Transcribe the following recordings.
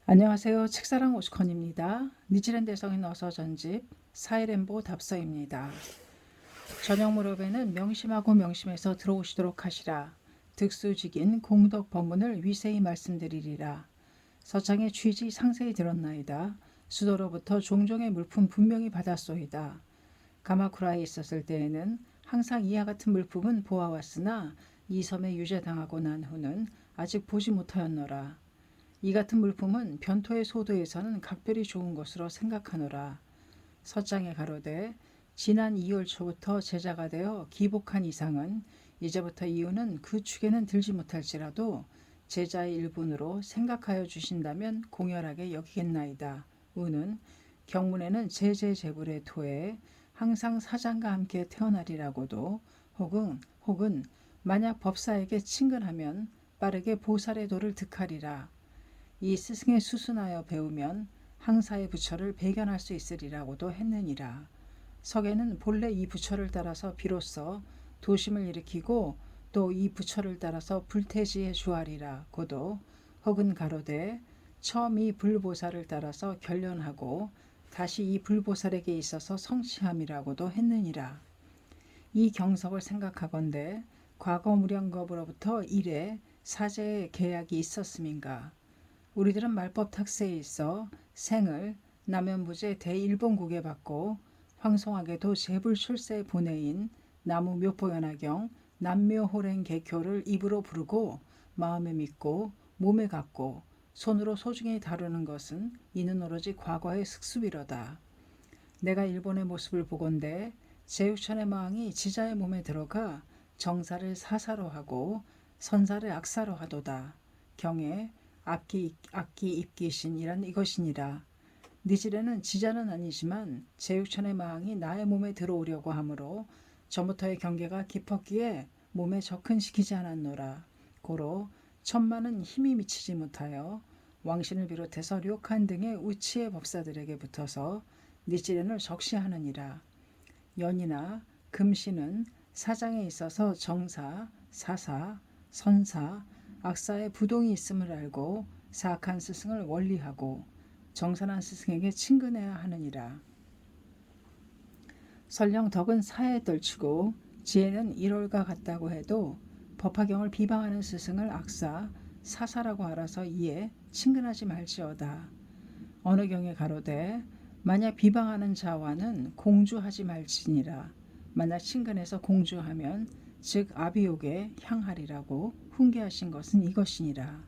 안녕하세요. 책사랑 오스컨입니다. 뉴질랜드에서 어서 전집 사이렌보 답서입니다. 저녁 무렵에는 명심하고 명심해서 들어오시도록 하시라. 득수직인 공덕 법문을 위세히 말씀드리리라. 서창의 취지 상세히 들었나이다. 수도로부터 종종의 물품 분명히 받았소이다. 가마쿠라에 있었을 때에는 항상 이와 같은 물품은 보아왔으나 이 섬에 유죄당하고 난 후는 아직 보지 못하였노라. 이 같은 물품은 변토의 소도에서는 각별히 좋은 것으로 생각하노라. 서장에 가로되 지난 2월 초부터 제자가 되어 기복한 이상은 이제부터 이유는 그 축에는 들지 못할지라도 제자의 일분으로 생각하여 주신다면 공열하게 여기겠나이다. 우는 경문에는 제재제불의 토에 항상 사장과 함께 태어나리라고도 혹은 만약 법사에게 친근하면 빠르게 보살의 도를 득하리라. 이 스승의 수순하여 배우면 항사의 부처를 배견할 수 있으리라고도 했느니라. 석에는 본래 이 부처를 따라서 비로소 도심을 일으키고 또 이 부처를 따라서 불태지에 주하리라 고도 혹은 가로되 처음 이 불보살을 따라서 결련하고 다시 이 불보살에게 있어서 성취함이라고도 했느니라. 이 경석을 생각하건대 과거 무량겁으로부터 이래 사제의 계약이 있었음인가. 우리들은 말법 탁세에 있어 생을 남연부제 대일본국에 받고 황송하게도 제불출세 본회인 나무 묘포연화경 남묘호랭 개교를 입으로 부르고 마음에 믿고 몸에 갖고 손으로 소중히 다루는 것은 이는 오로지 과거의 슥수비로다. 내가 일본의 모습을 보건대 제육천의 마왕이 지자의 몸에 들어가 정사를 사사로 하고 선사를 악사로 하도다. 경에 악기 입기신이란 이것이니라. 니질에는 지자는 아니지만 제육천의 마왕이 나의 몸에 들어오려고 하므로 전부터의 경계가 깊었기에 몸에 접근시키지 않았노라. 고로 천만은 힘이 미치지 못하여 왕신을 비롯해서 료칸 등의 우치의 법사들에게 붙어서 니질엔을 적시하느니라. 연이나 금신은 사장에 있어서 정사, 사사, 선사, 악사의 부동이 있음을 알고 사악한 스승을 원리하고 정선한 스승에게 친근해야 하느니라. 설령 덕은 사에 떨치고 지혜는 일월과 같다고 해도 법화경을 비방하는 스승을 악사, 사사라고 알아서 이에 친근하지 말지어다. 어느 경에 가로되 만약 비방하는 자와는 공주하지 말지니라. 만약 친근해서 공주하면 즉 아비옥에 향하리라고 훈계하신 것은 이것이니라.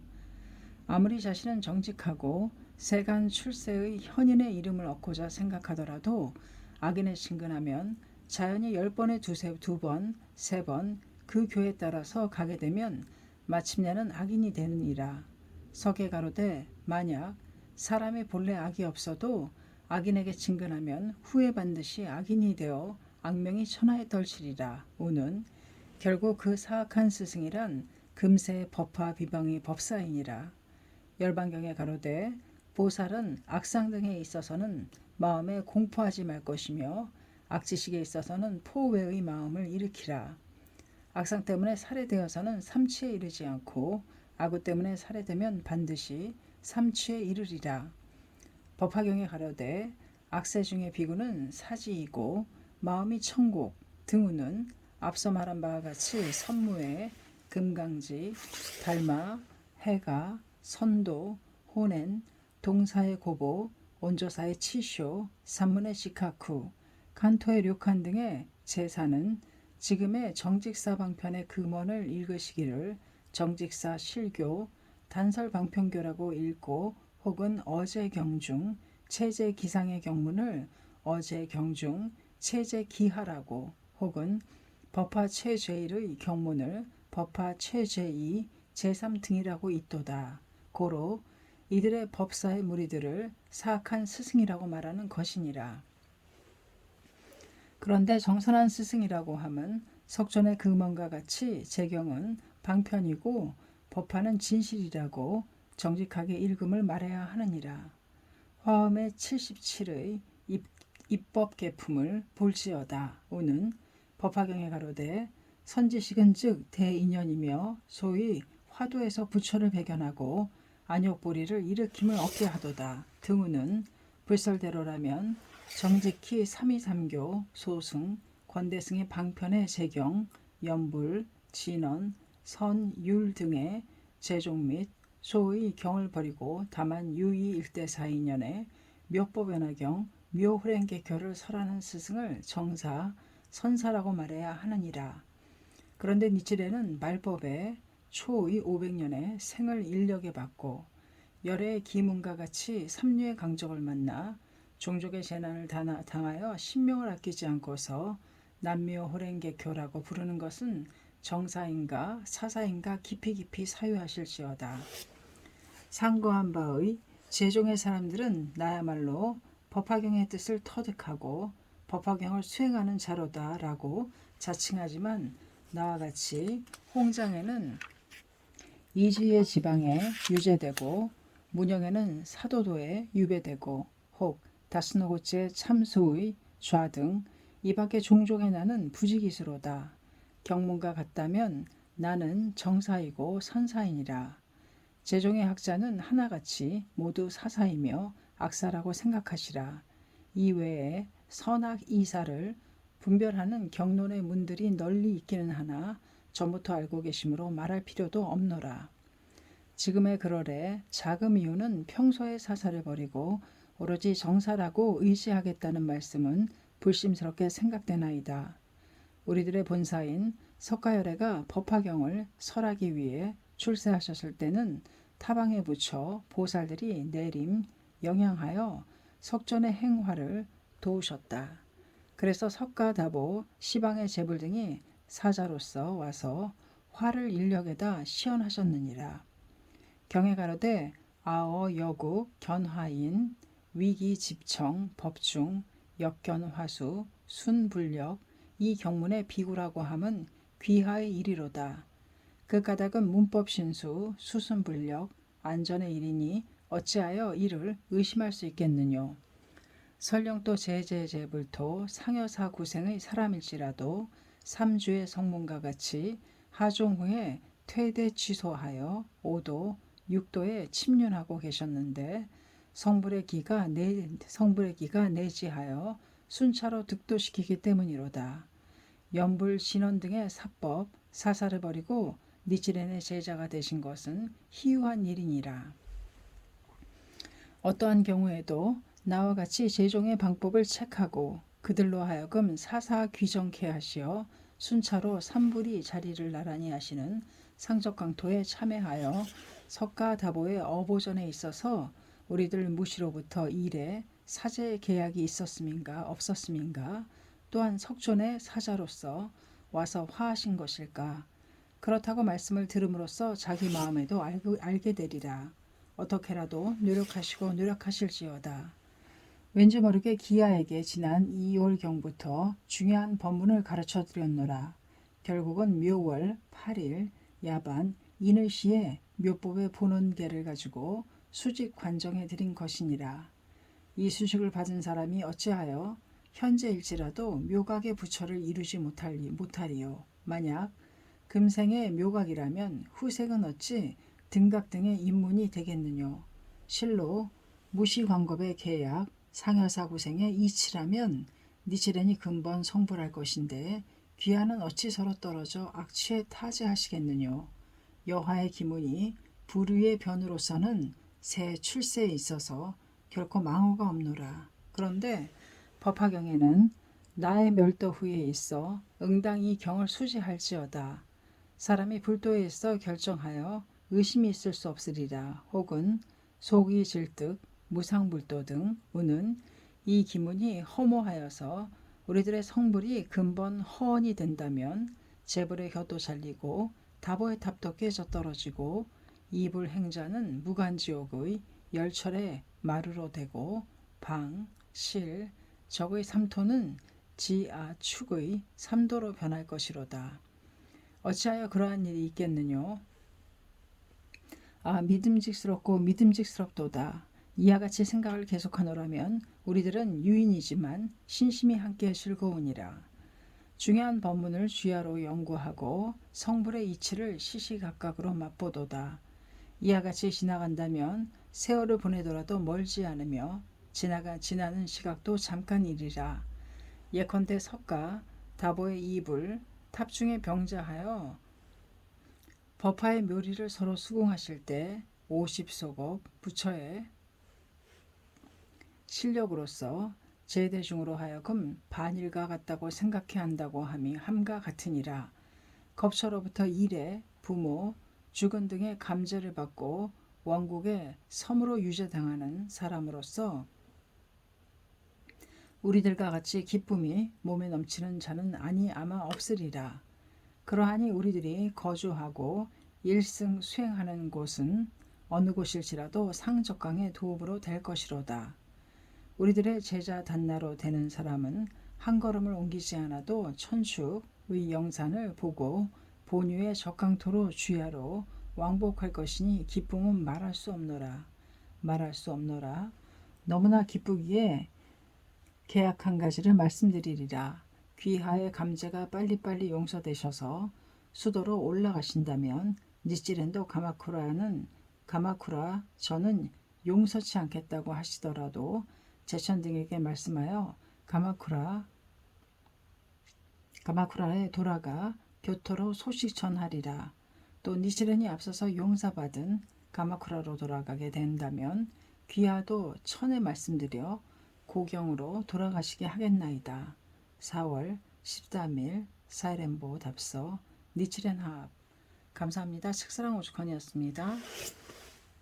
아무리 자신은 정직하고 세간 출세의 현인의 이름을 얻고자 생각하더라도 악인에 친근하면 자연히 10번에 두 번, 3번 그 교에 따라서 가게 되면 마침내는 악인이 되느니라. 석에 가로되 만약 사람의 본래 악이 없어도 악인에게 친근하면 후에 반드시 악인이 되어 악명이 천하에 떨치리라. 우는 결국 그 사악한 스승이란 금세의 법화 비방의 법사이니라. 열반경에 가로되 보살은 악상 등에 있어서는 마음에 공포하지 말 것이며 악지식에 있어서는 포외의 마음을 일으키라. 악상 때문에 살해되어서는 삼취에 이르지 않고 악우 때문에 살해되면 반드시 삼취에 이르리라. 법화경에 가로되 악세 중에 비구는 사지이고 마음이 천국, 등우는 앞서 말한 바와 같이 선무에 금강지, 달마, 해가, 선도, 호넨, 동사의 고보, 온조사의 치쇼, 산문의 시카쿠, 간토의 료칸 등의 제사는 지금의 정직사 방편의 금원을 읽으시기를 정직사 실교, 단설 방편교라고 읽고 혹은 어제 경중, 체제 기상의 경문을 어제 경중, 체제 기하라고 혹은 법화 최죄일의 경문을 법화 최죄이 제3 등이라고 있도다. 고로 이들의 법사의 무리들을 사악한 스승이라고 말하는 것이니라. 그런데 정선한 스승이라고 함은 석존의 금원과 같이 제경은 방편이고 법화는 진실이라고 정직하게 읽음을 말해야 하느니라. 화엄의 77의 입법 계품을 볼지어다. 오는 법화경에 가로되 선지식은 즉 대인연이며 소위 화두에서 부처를 배견하고 안욕보리를 일으킴을 얻게 하도다. 등우는 불설대로라면 정직히 삼위삼교, 소승, 권대승의 방편의 재경, 연불, 진언, 선, 율 등의 재종 및 소의 경을 버리고 다만 유의 일대사인연에 묘법연화경, 묘호랭개교를 설하는 스승을 정사, 선사라고 말해야 하느니라. 그런데 니칠에는 말법에 초의 500년에 생을 인력에 받고 열의 기문과 같이 삼류의 강적을 만나 종족의 재난을 당하여 신명을 아끼지 않고서 남묘호랭개교라고 부르는 것은 정사인가 사사인가 깊이 사유하실지어다. 상고한 바의 제종의 사람들은 나야말로 법화경의 뜻을 터득하고 법화경을 수행하는 자로다 라고 자칭하지만 나와 같이 홍장에는 이주의 지방에 유제되고 문영에는 사도도에 유배되고 혹 다스노고치의 참소의 좌 등 이밖의 종족의 나는 부지기수로다. 경문과 같다면 나는 정사이고 선사이니라. 제종의 학자는 하나같이 모두 사사이며 악사라고 생각하시라. 이외에 선악 이사를 분별하는 경론의 문들이 널리 있기는 하나 전부터 알고 계심으로 말할 필요도 없노라. 지금의 그러래 자금 이유는 평소의 사사를 버리고 오로지 정사라고 의지하겠다는 말씀은 불심스럽게 생각되나이다. 우리들의 본사인 석가열애가 법화경을 설하기 위해 출세하셨을 때는 타방에 붙여 보살들이 내림, 영향하여 석전의 행화를 도우셨다. 그래서 석가다보, 시방의 제불 등이 사자로서 와서 화를 인력에다 시연하셨느니라. 경에 가로되 아어 여구 견화인 위기 집청 법중 역견화수 순불력 이 경문의 비구라고 함은 귀하의 일이로다. 그 까닭은 문법신수 수순불력 안전의 일이니 어찌하여 이를 의심할 수 있겠느뇨. 설령 또 제제제불토 상여사 구생의 사람일지라도 삼주의 성문과 같이 하종 후에 퇴대 취소하여 5도, 6도에 침륜하고 계셨는데 성불의 기가 내지하여 순차로 득도시키기 때문이로다. 연불, 신원 등의 사법, 사사를 버리고 니치렌의 제자가 되신 것은 희유한 일이니라. 어떠한 경우에도 나와 같이 제종의 방법을 책하고 그들로 하여금 사사 귀정케 하시어 순차로 삼불이 자리를 나란히 하시는 상적강토에 참여하여 석가다보의 어보전에 있어서 우리들 무시로부터 일에 사제 계약이 있었음인가 없었음인가 또한 석존의 사자로서 와서 화하신 것일까. 그렇다고 말씀을 들음으로써 자기 마음에도 알게 되리라. 어떻게라도 노력하실지어다. 왠지 모르게 기아에게 지난 2월경부터 중요한 법문을 가르쳐 드렸노라. 결국은 묘월 8일 야반 이늘시에 묘법의 본원계를 가지고 수직 관정해 드린 것이니라. 이 수식을 받은 사람이 어찌하여 현재일지라도 묘각의 부처를 이루지 못하리요. 만약 금생의 묘각이라면 후생은 어찌 등각 등의 입문이 되겠느뇨. 실로 무시광겁의 계약 상여사구생의 이치라면 니치렌이 근본 성불할 것인데 귀하는 어찌 서로 떨어져 악취에 타제하시겠느뇨. 여화의 기문이 불의의 변으로서는 새 출세에 있어서 결코 망호가 없노라. 그런데 법화경에는 나의 멸도 후에 있어 응당이 경을 수지할지어다. 사람이 불도에 있어 결정하여 의심이 있을 수 없으리라. 혹은 속이 질득 무상불도 등 우는 이 기문이 허무하여서 우리들의 성불이 근본 허언이 된다면 재불의 혀도 잘리고 다보의 탑도 깨져 떨어지고 이불 행자는 무간지옥의 열철의 마루로 되고 방, 실, 적의 삼토는 지아, 축의 삼도로 변할 것이로다. 어찌하여 그러한 일이 있겠느뇨. 믿음직스럽고 믿음직스럽도다. 이와 같이 생각을 계속하노라면 우리들은 유인이지만 신심이 함께 즐거우니라. 중요한 법문을 주야로 연구하고 성불의 이치를 시시각각으로 맛보도다. 이와 같이 지나간다면 세월을 보내더라도 멀지 않으며 지나는 시각도 잠깐이리라. 예컨대 석가 다보의 이불 탑중에 병자하여 법화의 묘리를 서로 수궁하실 때 50소급 부처의 실력으로서 제대중으로 하여금 반일과 같다고 생각해 한다고 함이 함과 같으니라. 겁처로부터 일해 부모, 주건 등의 감제를 받고 왕국의 섬으로 유죄당하는 사람으로서 우리들과 같이 기쁨이 몸에 넘치는 자는 아마 없으리라. 그러하니 우리들이 거주하고 일승 수행하는 곳은 어느 곳일지라도 상적강의 도읍으로 될 것이로다. 우리들의 제자 단나로 되는 사람은 한 걸음을 옮기지 않아도 천축의 영산을 보고 본유의 적강토로 주야로 왕복할 것이니 기쁨은 말할 수 없노라. 너무나 기쁘기에 계약 한 가지를 말씀드리리라. 귀하의 감제가 빨리빨리 용서되셔서 수도로 올라가신다면 니치렌도 가마쿠라 저는 용서치 않겠다고 하시더라도 제천 등에게 말씀하여 가마쿠라에 돌아가 교토로 소식 전하리라. 또 니치렌이 앞서서 용서받은 가마쿠라로 돌아가게 된다면 귀하도 천에 말씀드려 고경으로 돌아가시게 하겠나이다. 4월 13일 사이렌보 답서 니치렌 합. 감사합니다. 책사랑 오죽헌이었습니다.